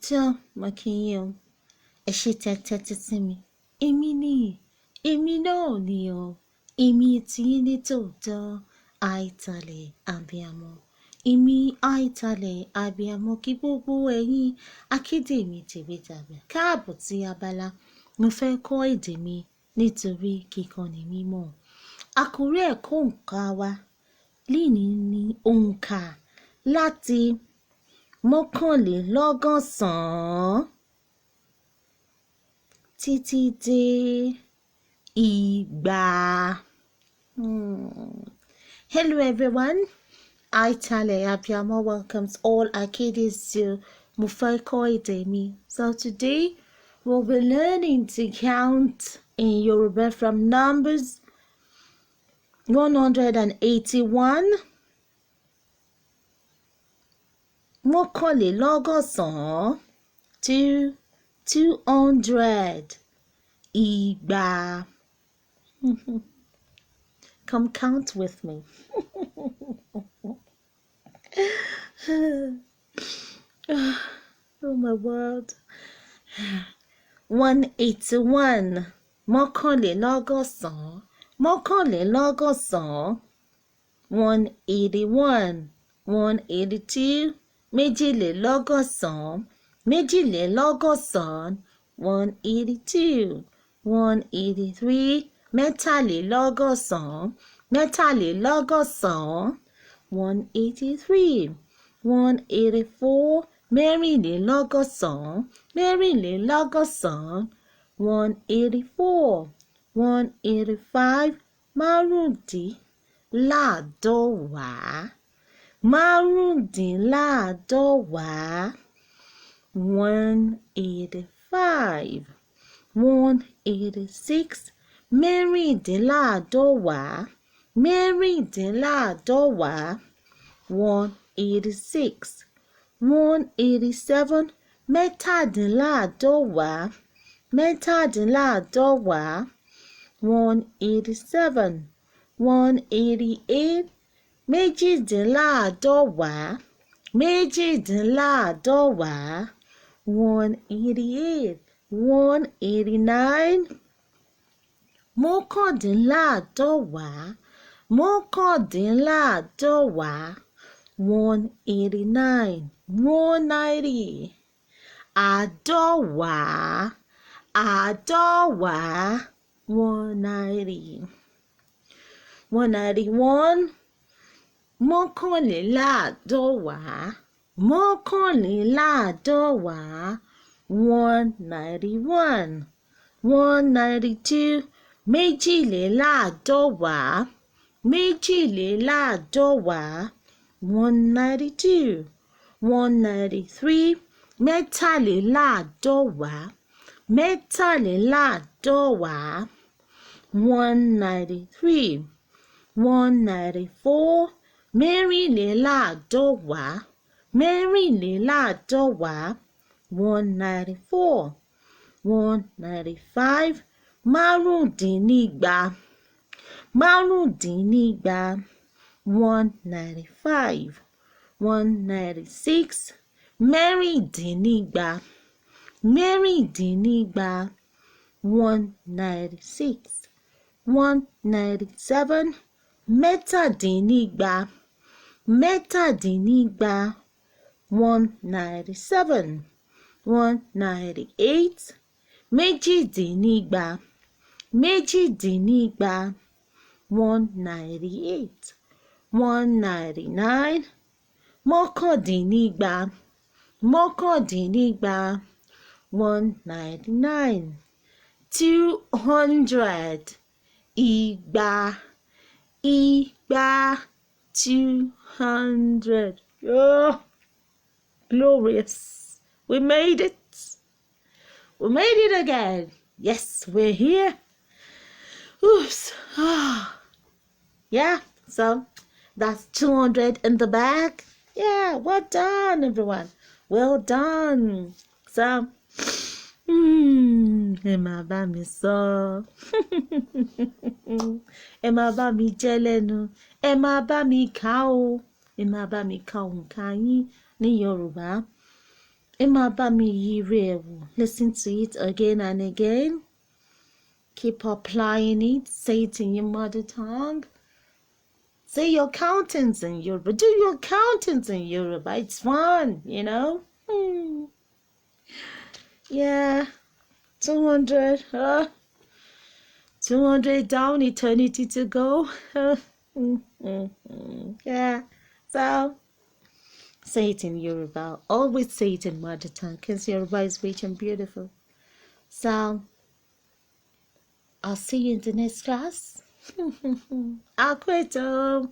Tell Makiyo, ẹ ṣé tẹ́tí sí mi. Èmi ni, èmi náà ni o. Èmi tí ní tòótọ́, àìtàlẹ̀ abiyamọ. Èmi àìtàlẹ̀ abiyamọ kí gbogbo ẹ̀yin akéde mi tèwe tàgbà. Káàbọ̀ sí abala mo fẹ́ kọ́ èdè mi nítorí kíkọ́ ni mímọ̀. Àkórí ẹ̀kọ́ òǹkà wa lénìí ni òǹkà láti mọ́kànlélọ́gọ́sàn-án títí dé igba. Hello everyone, Aitale Abiyamo welcomes all Akedes to Mofeko Ede Mi. So today we'll be learning to count in Yoruba from numbers 181 mọ́kànlélọ́gọ́sàn-án to 200 Igba. Come count with me. Oh my word. 181 mọ́kànlélọ́gọ́sàn-án 181 182 méjìlélọ́gọ́sàn-án 182 183 mẹ́tàlélọ́gọ́sàn-án 183 184 mẹ́rìnlélọ́gọ́sàn-án 184 185 márùndínláàdọ́wàá 185 186 mẹ́rìndínláàdọ́wàá 186 187 mẹ́tàdínláàdọ́wàá 187 188 méjìdínláàdọ́wàá 188 189 mọ́kàndínláàdọ́wàá 189 190 àádọ́wàá 190 191 mọ́kànléláàdọ́wàá 191 192 méjìléláàdọ́wàá 192 193 mẹ́tàléláàdọ́wàá 193 194 mẹ́rìnléláàdọ́wàá 194 195 márùndínnígba 195 196 mẹ́rìndínnígba 196 197 mẹ́tàdínnígba 197 198 méjìdínnígba 198 199 mọ́kàndínnígba 199 200 igba 200. Oh, glorious. We made it. We made it again. Yes, we're here. Oops. Yeah, so that's 200 in the bag. Yeah, well done, everyone. Well done. So, ẹ máa bá mi sọ. Ẹ máa bá mi jẹ lẹ́nu. Ẹ máa bá mi kà ó. Ẹ máa bá mi ka òǹkà yín ní Yorùbá. máa bá mi yiri ẹ̀ wò. Listen to it again and again. Keep applying it. Say it in your mother tongue. Say your countings in Yoruba. Do your countings in Yoruba. It's fun, you know? Yeah. 200. 200 down, eternity to go. Yeah. So, say it in Yoruba. Always say it in mother tongue because Yoruba is rich and beautiful. So, I'll see you in the next class. Akweto.